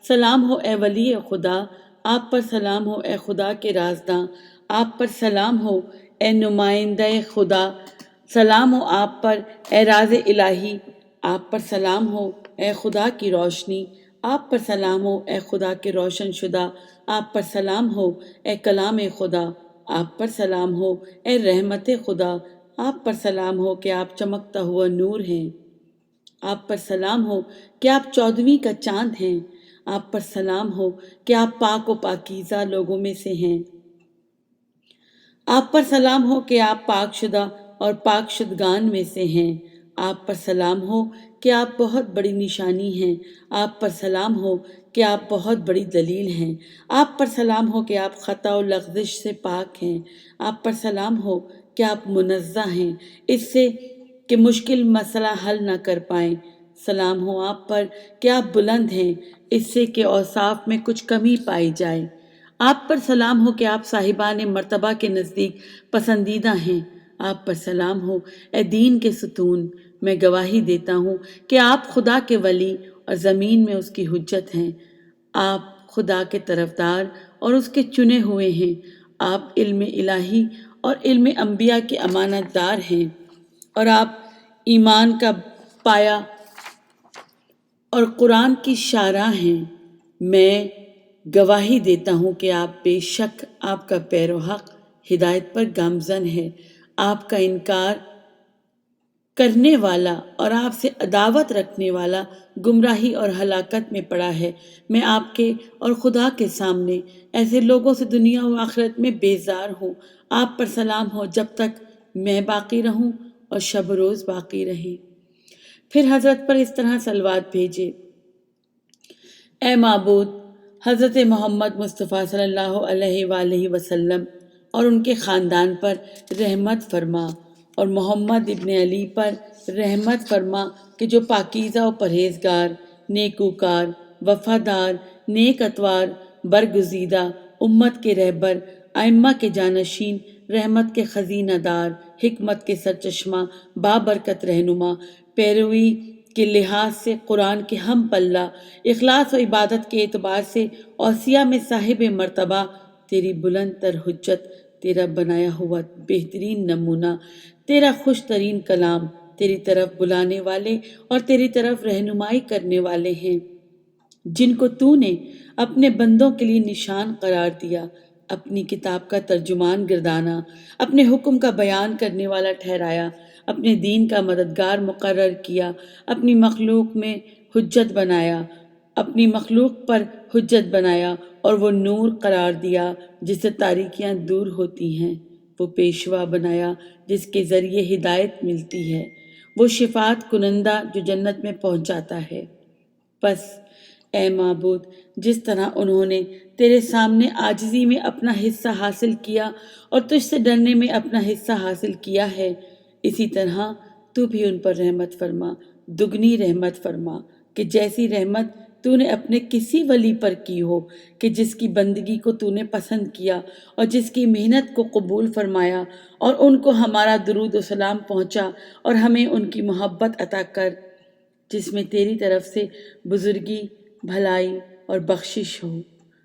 [SPEAKER 1] سلام ہو اے ولی خدا، آپ پر سلام ہو اے خدا کے رازداں، آپ پر سلام ہو اے نمائندہ خدا، سلام ہو آپ پر اے راز الہی، آپ پر سلام ہو اے خدا کی روشنی، آپ پر سلام ہو اے خدا کے روشن شدہ، آپ پر سلام ہو اے کلام خدا، آپ پر سلام ہو اے رحمت خدا، آپ پر سلام ہو کہ آپ چمکتا ہوا نور ہیں، آپ پر سلام ہو کہ آپ 14ویں کا چاند ہیں، آپ پر سلام ہو کہ آپ پاک و پاکیزہ لوگوں میں سے ہیں، آپ پر سلام ہو کہ آپ پاک شدہ اور پاک شدگان میں سے ہیں، آپ پر سلام ہو کہ آپ بہت بڑی نشانی ہیں، آپ پر سلام ہو کہ آپ بہت بڑی دلیل ہیں، آپ پر سلام ہو کہ آپ خطا و لغزش سے پاک ہیں، آپ پر سلام ہو کہ آپ منزہ ہیں اس سے کہ مشکل مسئلہ حل نہ کر پائیں، سلام ہو آپ پر کہ آپ بلند ہیں اس سے کہ اوصاف میں کچھ کمی پائی جائے، آپ پر سلام ہو کہ آپ صاحبان مرتبہ کے نزدیک پسندیدہ ہیں، آپ پر سلام ہو اے دین کے ستون، میں گواہی دیتا ہوں کہ آپ خدا کے ولی اور زمین میں اس کی حجت ہیں، آپ خدا کے طرفدار اور اس کے چنے ہوئے ہیں، آپ علم الہی اور علم انبیاء کے امانت دار ہیں، اور آپ ایمان کا پایا اور قرآن کی شارح ہیں، میں گواہی دیتا ہوں کہ آپ بے شک آپ کا پیرو حق ہدایت پر گامزن ہے، آپ کا انکار کرنے والا اور آپ سے عداوت رکھنے والا گمراہی اور ہلاکت میں پڑا ہے۔ میں آپ کے اور خدا کے سامنے ایسے لوگوں سے دنیا و آخرت میں بیزار ہوں۔ آپ پر سلام ہو جب تک میں باقی رہوں اور شب روز باقی رہیں۔ پھر حضرت پر اس طرح صلوات بھیجے، اے معبود، حضرت محمد مصطفیٰ صلی اللہ علیہ وآلہ وسلم اور ان کے خاندان پر رحمت فرما، اور محمد ابن علی پر رحمت فرما کہ جو پاکیزہ و پرہیزگار، نیکوکار، وفادار، نیک اتوار، برگزیدہ، امت کے رہبر، ائمہ کے جانشین، رحمت کے خزینہ دار، حکمت کے سرچشمہ، بابرکت رہنما، پیروی کے لحاظ سے قرآن کے ہم پلہ، اخلاص و عبادت کے اعتبار سے اوصیاء میں صاحب مرتبہ، تیری بلند تر حجت، تیرا بنایا ہوا بہترین نمونہ، تیرا خوش ترین کلام، تیری طرف بلانے والے اور تیری طرف رہنمائی کرنے والے ہیں، جن کو تو نے اپنے بندوں کے لیے نشان قرار دیا، اپنی کتاب کا ترجمان گردانا، اپنے حکم کا بیان کرنے والا ٹھہرایا، اپنے دین کا مددگار مقرر کیا، اپنی مخلوق میں حجت بنایا، اپنی مخلوق پر حجت بنایا اور وہ نور قرار دیا جس سے تاریکیاں دور ہوتی ہیں، وہ پیشوا بنایا جس کے ذریعے ہدایت ملتی ہے، وہ شفاعت کنندہ جو جنت میں پہنچاتا ہے۔ پس اے معبود، جس طرح انہوں نے تیرے سامنے عاجزی میں اپنا حصہ حاصل کیا اور تجھ سے ڈرنے میں اپنا حصہ حاصل کیا ہے، اسی طرح تو بھی ان پر رحمت فرما، دگنی رحمت فرما، کہ جیسی رحمت تو نے اپنے کسی ولی پر کی ہو کہ جس کی بندگی کو تو نے پسند کیا اور جس کی محنت کو قبول فرمایا، اور ان کو ہمارا درود و سلام پہنچا اور ہمیں ان کی محبت عطا کر، جس میں تیری طرف سے بزرگی، بھلائی اور بخشش ہو۔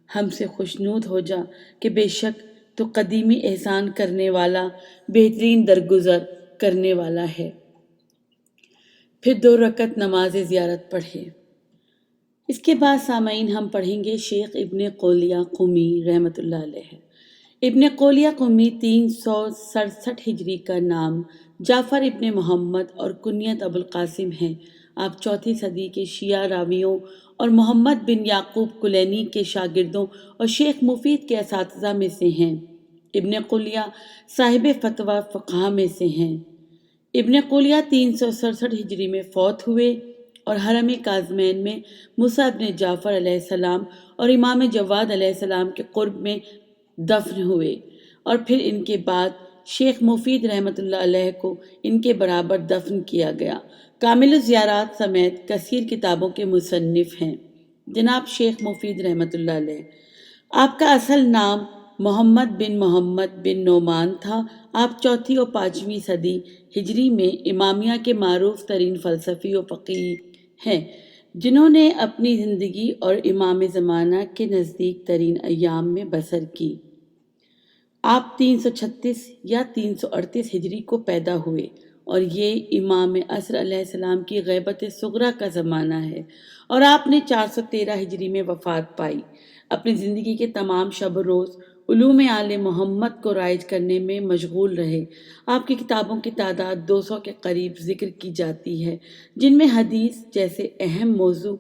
[SPEAKER 1] ہم سے خوشنود ہو جا کہ بے شک تو قدیمی احسان کرنے والا، بہترین درگزر کرنے والا ہے۔ پھر 2 رکعت نماز زیارت پڑھے۔ اس کے بعد سامعین ہم پڑھیں گے شیخ ابن قولیہ قمی رحمۃ اللہ علیہ۔ ابن قولیہ قمی 367 ہجری کا نام جعفر ابن محمد اور کنیت ابو القاسم ہے۔ آپ 4 صدی کے شیعہ راویوں اور محمد بن یعقوب کلینی کے شاگردوں اور شیخ مفید کے اساتذہ میں سے ہیں۔ ابن قولیہ صاحب فتویٰ فقہا میں سے ہیں۔ ابن قولیہ 367 ہجری میں فوت ہوئے اور حرم کاظمین میں موسیٰ ابن جعفر علیہ السلام اور امام جواد علیہ السلام کے قرب میں دفن ہوئے، اور پھر ان کے بعد شیخ مفید رحمۃ اللہ علیہ کو ان کے برابر دفن کیا گیا۔ کامل الزیارات سمیت کثیر کتابوں کے مصنف ہیں جناب شیخ مفید رحمۃ اللہ علیہ۔ آپ کا اصل نام محمد بن نعمان تھا۔ آپ 4 اور 5ویں صدی ہجری میں امامیہ کے معروف ترین فلسفی و فقیہ ہیں، جنہوں نے اپنی زندگی اور امام زمانہ کے نزدیک ترین ایام میں بسر کی۔ آپ 336 یا 338 ہجری کو پیدا ہوئے، اور یہ امام عصر علیہ السلام کی غیبت صغریٰ کا زمانہ ہے، اور آپ نے 413 ہجری میں وفات پائی۔ اپنی زندگی کے تمام شب و روز علوم آل محمد کو رائج کرنے میں مشغول رہے۔ آپ کی کتابوں کی تعداد 200 کے قریب ذکر کی جاتی ہے، جن میں حدیث جیسے اہم موضوع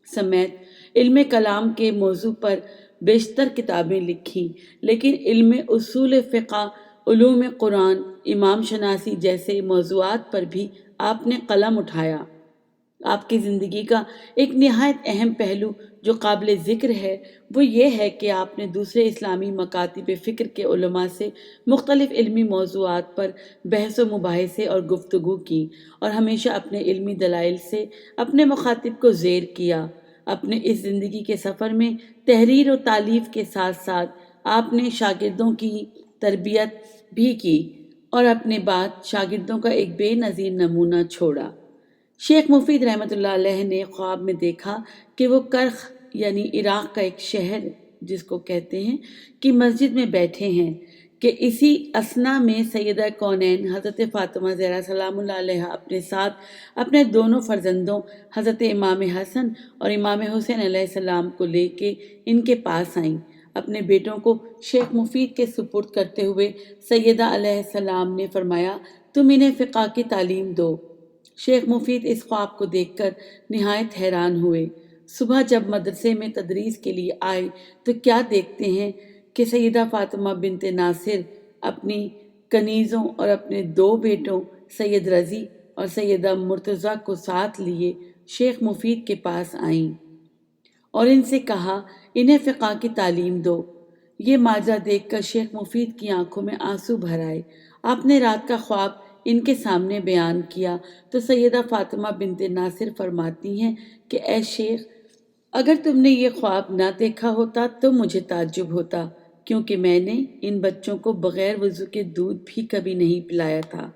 [SPEAKER 1] سمیت علم کلام کے موضوع پر بیشتر کتابیں لکھی، لیکن علم اصول فقہ، علوم قرآن، امام شناسی جیسے موضوعات پر بھی آپ نے قلم اٹھایا۔ آپ کی زندگی کا ایک نہایت اہم پہلو جو قابل ذکر ہے وہ یہ ہے کہ آپ نے دوسرے اسلامی مکاتب فکر کے علماء سے مختلف علمی موضوعات پر بحث و مباحثے اور گفتگو کی، اور ہمیشہ اپنے علمی دلائل سے اپنے مخاطب کو زیر کیا۔ اپنے اس زندگی کے سفر میں تحریر و تالیف کے ساتھ ساتھ آپ نے شاگردوں کی تربیت بھی کی، اور اپنے بعد شاگردوں کا ایک بے نظیر نمونہ چھوڑا۔ شیخ مفید رحمۃ اللہ علیہ نے خواب میں دیکھا کہ وہ کرخ یعنی عراق کا ایک شہر جس کو کہتے ہیں کی مسجد میں بیٹھے ہیں، کہ اسی اثنا میں سیدہ کونین حضرت فاطمہ زہرا سلام اللہ علیہ اپنے ساتھ اپنے دونوں فرزندوں حضرت امام حسن اور امام حسین علیہ السلام کو لے کے ان کے پاس آئیں۔ اپنے بیٹوں کو شیخ مفید کے سپرد کرتے ہوئے سیدہ علیہ السلام نے فرمایا، تم انہیں فقہ کی تعلیم دو۔ شیخ مفید اس خواب کو دیکھ کر نہایت حیران ہوئے۔ صبح جب مدرسے میں تدریس کے لیے آئے تو کیا دیکھتے ہیں کہ سیدہ فاطمہ بنت ناصر اپنی کنیزوں اور اپنے 2 بیٹوں سید رضی اور سیدہ مرتضیٰ کو ساتھ لیے شیخ مفید کے پاس آئیں اور ان سے کہا انہیں فقہ کی تعلیم دو۔ یہ ماجرا دیکھ کر شیخ مفید کی آنکھوں میں آنسو بھر آئے۔ آپ نے رات کا خواب ان کے سامنے بیان کیا تو سیدہ فاطمہ بنت ناصر فرماتی ہیں کہ اے شیخ، اگر تم نے یہ خواب نہ دیکھا ہوتا تو مجھے تعجب ہوتا، کیونکہ میں نے ان بچوں کو بغیر وضو کے دودھ بھی کبھی نہیں پلایا تھا۔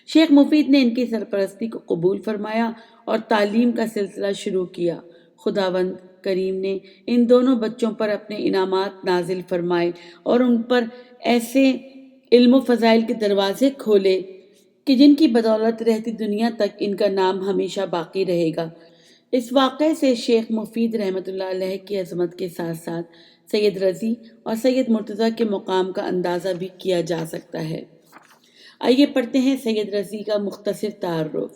[SPEAKER 1] شیخ مفید نے ان کی سرپرستی کو قبول فرمایا اور تعلیم کا سلسلہ شروع کیا۔ خداوند کریم نے ان دونوں بچوں پر اپنے انعامات نازل فرمائے اور ان پر ایسے علم و فضائل کے دروازے کھولے کہ جن کی بدولت رہتی دنیا تک ان کا نام ہمیشہ باقی رہے گا۔ اس واقعے سے شیخ مفید رحمۃ اللہ علیہ کی عظمت کے ساتھ ساتھ سید رضی اور سید مرتضیٰ کے مقام کا اندازہ بھی کیا جا سکتا ہے۔ آئیے پڑھتے ہیں سید رضی کا مختصر تعارف۔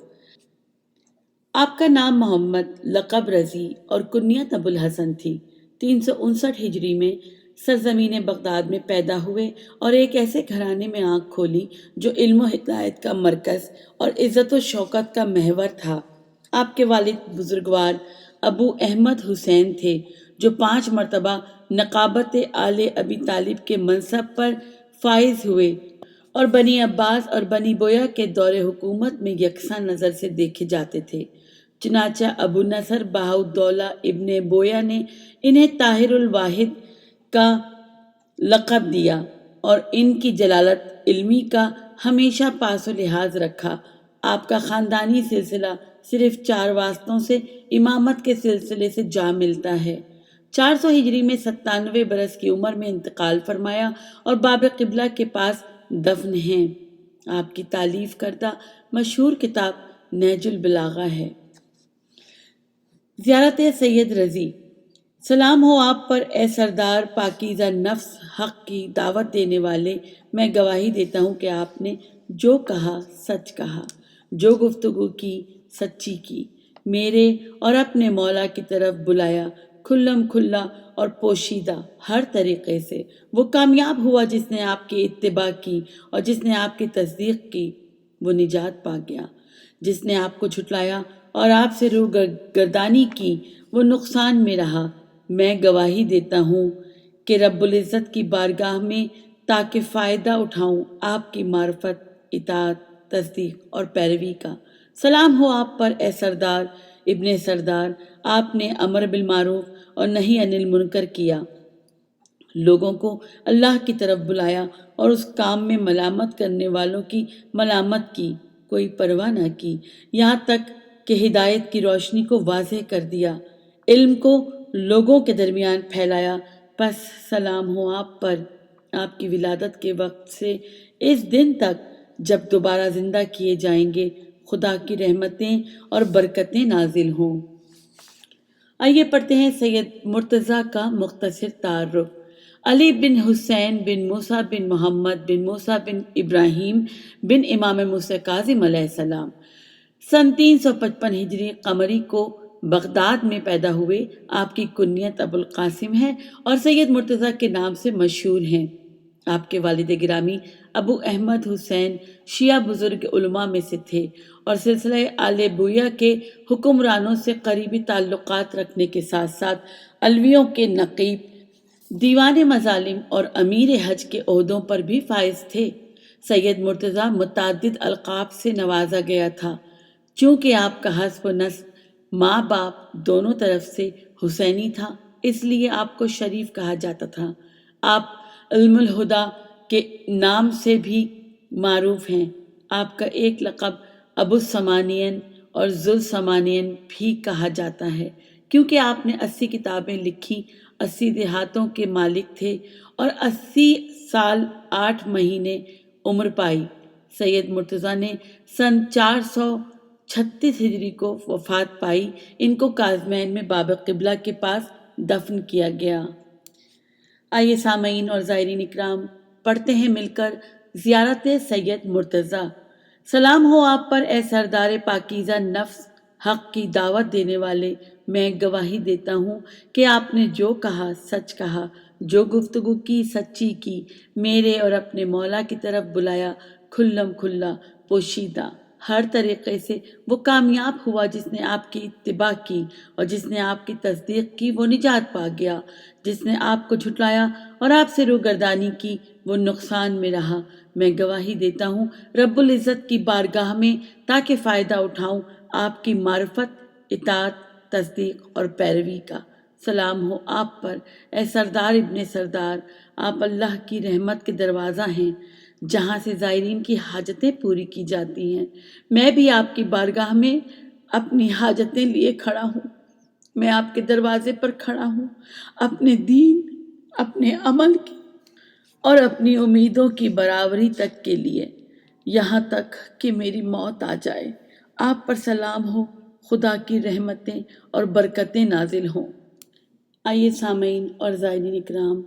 [SPEAKER 1] آپ کا نام محمد، لقب رضی اور کنیت ابو الحسن تھی۔ 359 ہجری میں سرزمین بغداد میں پیدا ہوئے اور ایک ایسے گھرانے میں آنکھ کھولی جو علم و ہدایت کا مرکز اور عزت و شوکت کا محور تھا۔ آپ کے والد بزرگوار ابو احمد حسین تھے جو 5 مرتبہ نقابت آل ابی طالب کے منصب پر فائز ہوئے اور بنی عباس اور بنی بویا کے دور حکومت میں یکساں نظر سے دیکھے جاتے تھے۔ چنانچہ ابو نصر بہاؤالدولہ ابن بویا نے انہیں طاہر الواحد کا لقب دیا اور ان کی جلالت علمی کا ہمیشہ پاس و لحاظ رکھا۔ آپ کا خاندانی سلسلہ صرف 4 واسطوں سے امامت کے سلسلے سے جا ملتا ہے۔ 400 ہجری میں 97 برس کی عمر میں انتقال فرمایا اور باب قبلہ کے پاس دفن ہیں۔ آپ کی تالیف کردہ مشہور کتاب نہج البلاغہ ہے۔ زیارت سید رضی۔ سلام ہو آپ پر اے سردار پاکیزہ نفس، حق کی دعوت دینے والے، میں گواہی دیتا ہوں کہ آپ نے جو کہا سچ کہا، جو گفتگو کی سچی کی، میرے اور اپنے مولا کی طرف بلایا، کھلم کھلا اور پوشیدہ ہر طریقے سے۔ وہ کامیاب ہوا جس نے آپ کی اتباع کی، اور جس نے آپ کی تصدیق کی وہ نجات پا گیا۔ جس نے آپ کو جھٹلایا اور آپ سے رو گردانی کی وہ نقصان میں رہا۔ میں گواہی دیتا ہوں کہ رب العزت کی بارگاہ میں تاکہ فائدہ اٹھاؤں آپ کی معرفت، اطاعت، تصدیق اور پیروی کا۔ سلام ہو آپ پر اے سردار ابن سردار، آپ نے امر بالمعروف اور نہی عن المنکر کیا، لوگوں کو اللہ کی طرف بلایا اور اس کام میں ملامت کرنے والوں کی ملامت کی کوئی پرواہ نہ کی، یہاں تک کہ ہدایت کی روشنی کو واضح کر دیا، علم کو لوگوں کے درمیان پھیلایا۔ پس سلام ہو آپ پر آپ کی ولادت کے وقت سے اس دن تک جب دوبارہ زندہ کیے جائیں گے خدا کی رحمتیں اور برکتیں نازل ہوں۔ آئیے پڑھتے ہیں سید مرتضیٰ کا مختصر تعارف۔ علی بن حسین بن موسیٰ بن محمد بن موسیٰ بن ابراہیم بن امام موسیٰ کاظم علیہ السلام سن 355 ہجری قمری کو بغداد میں پیدا ہوئے۔ آپ کی کنیت ابو القاسم ہے اور سید مرتضیٰ کے نام سے مشہور ہیں۔ آپ کے والد گرامی ابو احمد حسین شیعہ بزرگ علماء میں سے تھے اور سلسلہ آل بویہ کے حکمرانوں سے قریبی تعلقات رکھنے کے ساتھ ساتھ علویوں کے نقیب، دیوان مظالم اور امیر حج کے عہدوں پر بھی فائز تھے۔ سید مرتضیٰ متعدد القاب سے نوازا گیا تھا۔ چونکہ آپ کا حسب و نسب ماں باپ دونوں طرف سے حسینی تھا، اس لیے آپ کو شریف کہا جاتا تھا۔ آپ علم الہدا کے نام سے بھی معروف ہیں۔ آپ کا ایک لقب ابو السمانین اور ذو السمانین بھی کہا جاتا ہے، کیونکہ آپ نے 80 کتابیں لکھی، 80 دیہاتوں کے مالک تھے اور 80 سال 8 مہینے عمر پائی۔ سید مرتضیٰ نے سن 436 ہجری کو وفات پائی۔ ان کو کاظمین میں باب قبلہ کے پاس دفن کیا گیا۔ آئیے سامعین اور زائرین اکرام پڑھتے ہیں مل کر زیارت سید مرتضیٰ۔ سلام ہو آپ پر اے سردار پاکیزہ نفس، حق کی دعوت دینے والے، میں گواہی دیتا ہوں کہ آپ نے جو کہا سچ کہا، جو گفتگو کی سچی کی، میرے اور اپنے مولا کی طرف بلایا، کھلم کھلا پوشیدہ ہر طریقے سے۔ وہ کامیاب ہوا جس نے آپ کی اتباع کی، اور جس نے آپ کی تصدیق کی وہ نجات پا گیا۔ جس نے آپ کو جھٹلایا اور آپ سے روگردانی کی وہ نقصان میں رہا۔ میں گواہی دیتا ہوں رب العزت کی بارگاہ میں تاکہ فائدہ اٹھاؤں آپ کی معرفت، اطاعت، تصدیق اور پیروی کا۔ سلام ہو آپ پر اے سردار ابن سردار، آپ اللہ کی رحمت کے دروازہ ہیں جہاں سے زائرین کی حاجتیں پوری کی جاتی ہیں۔ میں بھی آپ کی بارگاہ میں اپنی حاجتیں لیے کھڑا ہوں۔ میں آپ کے دروازے پر کھڑا ہوں، اپنے دین، اپنے عمل کی اور اپنی امیدوں کی برابری تک کے لیے، یہاں تک کہ میری موت آ جائے۔ آپ پر سلام ہو، خدا کی رحمتیں اور برکتیں نازل ہوں۔ آئیے سامعین اور زائرین اکرام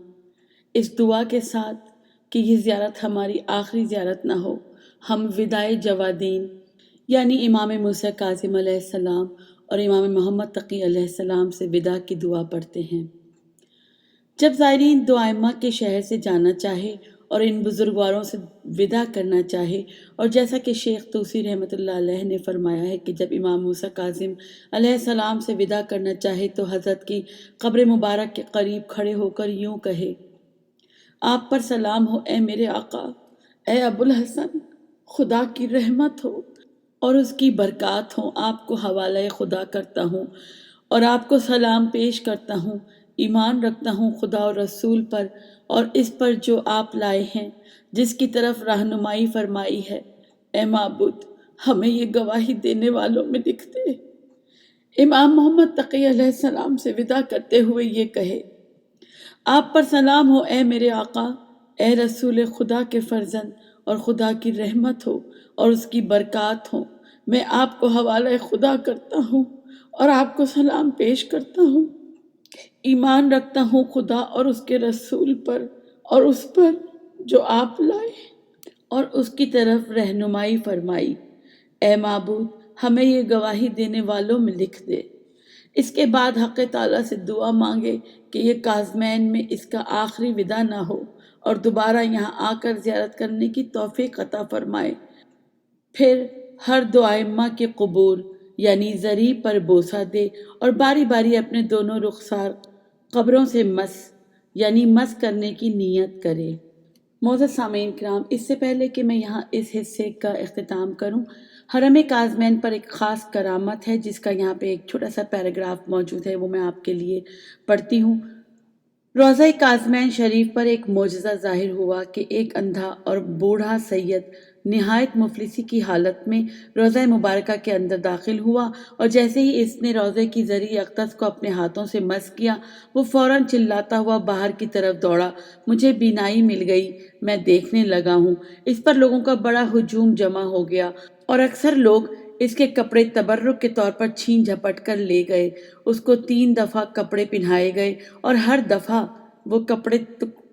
[SPEAKER 1] اس دعا کے ساتھ کہ یہ زیارت ہماری آخری زیارت نہ ہو، ہم وداع جوادین یعنی امام موسیٰ کاظم علیہ السلام اور امام محمد تقی علیہ السلام سے وداع کی دعا پڑھتے ہیں۔ جب زائرین دو ائمہ کے شہر سے جانا چاہے اور ان بزرگواروں سے وداع کرنا چاہے، اور جیسا کہ شیخ طوسی رحمۃ اللہ علیہ نے فرمایا ہے کہ جب امام موسیٰ کاظم علیہ السلام سے وداع کرنا چاہے تو حضرت کی قبر مبارک کے قریب کھڑے ہو کر یوں کہے: آپ پر سلام ہو اے میرے آقا، اے ابوالحسن، خدا کی رحمت ہو اور اس کی برکات ہوں، آپ کو حوالہ خدا کرتا ہوں اور آپ کو سلام پیش کرتا ہوں۔ ایمان رکھتا ہوں خدا اور رسول پر اور اس پر جو آپ لائے ہیں، جس کی طرف رہنمائی فرمائی ہے۔ اے معبود، ہمیں یہ گواہی دینے والوں میں لکھ دے۔ امام محمد تقی علیہ السلام سے وداع کرتے ہوئے یہ کہے: آپ پر سلام ہو اے میرے آقا، اے رسول خدا کے فرزند، اور خدا کی رحمت ہو اور اس کی برکات ہوں۔ میں آپ کو حوالہ خدا کرتا ہوں اور آپ کو سلام پیش کرتا ہوں۔ ایمان رکھتا ہوں خدا اور اس کے رسول پر اور اس پر جو آپ لائے اور اس کی طرف رہنمائی فرمائی۔ اے معبود، ہمیں یہ گواہی دینے والوں میں لکھ دے۔ اس کے بعد حق تعالیٰ سے دعا مانگے کہ یہ کاظمین میں اس کا آخری وداع نہ ہو اور دوبارہ یہاں آ کر زیارت کرنے کی توفیق عطا فرمائے۔ پھر ہر دو ائمہ کے قبور یعنی زری پر بوسہ دے اور باری باری اپنے دونوں رخسار قبروں سے مس یعنی مس کرنے کی نیت کرے۔ معزز سامعین کرام، اس سے پہلے کہ میں یہاں اس حصے کا اختتام کروں، حرم کاظمین پر ایک خاص کرامت ہے جس کا یہاں پہ ایک چھوٹا سا پیراگراف موجود ہے، وہ میں آپ کے لیے پڑھتی ہوں۔ روضہ کاظمین شریف پر ایک معجزہ ظاہر ہوا کہ ایک اندھا اور بوڑھا سید نہایت مفلسی کی حالت میں روضہ مبارکہ کے اندر داخل ہوا، اور جیسے ہی اس نے روضے کی زرعی اقدس کو اپنے ہاتھوں سے مس کیا، وہ فوراً چلاتا ہوا باہر کی طرف دوڑا۔ مجھے بینائی مل گئی، میں دیکھنے لگا ہوں۔ اس پر لوگوں کا بڑا ہجوم جمع ہو گیا اور اکثر لوگ اس کے کپڑے تبرک کے طور پر چھین جھپٹ کر لے گئے۔ اس کو 3 دفعہ کپڑے پہنائے گئے اور ہر دفعہ وہ کپڑے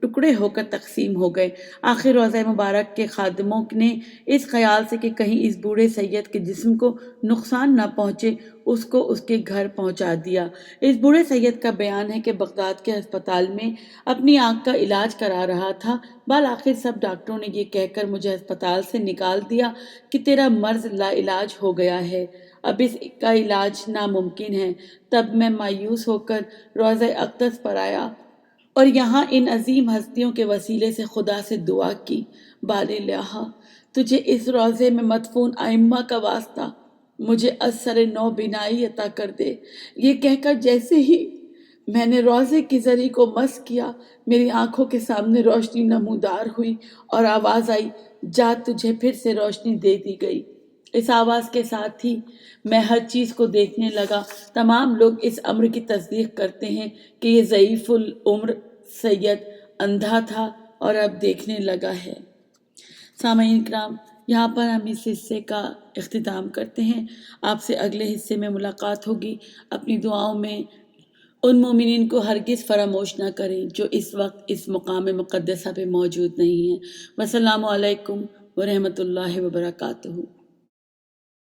[SPEAKER 1] ٹکڑے ہو کر تقسیم ہو گئے۔ آخر روضہ مبارک کے خادموں نے اس خیال سے کہ کہیں اس بوڑھے سید کے جسم کو نقصان نہ پہنچے، اس کو اس کے گھر پہنچا دیا۔ اس بوڑھے سید کا بیان ہے کہ بغداد کے ہسپتال میں اپنی آنکھ کا علاج کرا رہا تھا۔ بالآخر سب ڈاکٹروں نے یہ کہہ کر مجھے ہسپتال سے نکال دیا کہ تیرا مرض لا علاج ہو گیا ہے، اب اس کا علاج ناممکن ہے۔ تب میں مایوس ہو کر روضہ اقدس پر آیا اور یہاں ان عظیم ہستیوں کے وسیلے سے خدا سے دعا کی: بارِ الہ، تجھے اس روضے میں مدفون ائمہ کا واسطہ مجھے اثر نو بینائی عطا کر دے۔ یہ کہہ کر جیسے ہی میں نے روضے کی زری کو مس کیا، میری آنکھوں کے سامنے روشنی نمودار ہوئی اور آواز آئی: جا، تجھے پھر سے روشنی دے دی گئی۔ اس آواز کے ساتھ ہی میں ہر چیز کو دیکھنے لگا۔ تمام لوگ اس امر کی تصدیق کرتے ہیں کہ یہ ضعیف العمر سید اندھا تھا اور اب دیکھنے لگا ہے۔ سامعین کرام، یہاں پر ہم اس حصے کا اختتام کرتے ہیں۔ آپ سے اگلے حصے میں ملاقات ہوگی۔ اپنی دعاؤں میں ان مومنین کو ہرگز فراموش نہ کریں جو اس وقت اس مقام مقدسہ پہ موجود نہیں ہیں۔ والسلام علیکم ورحمۃ اللہ وبرکاتہ۔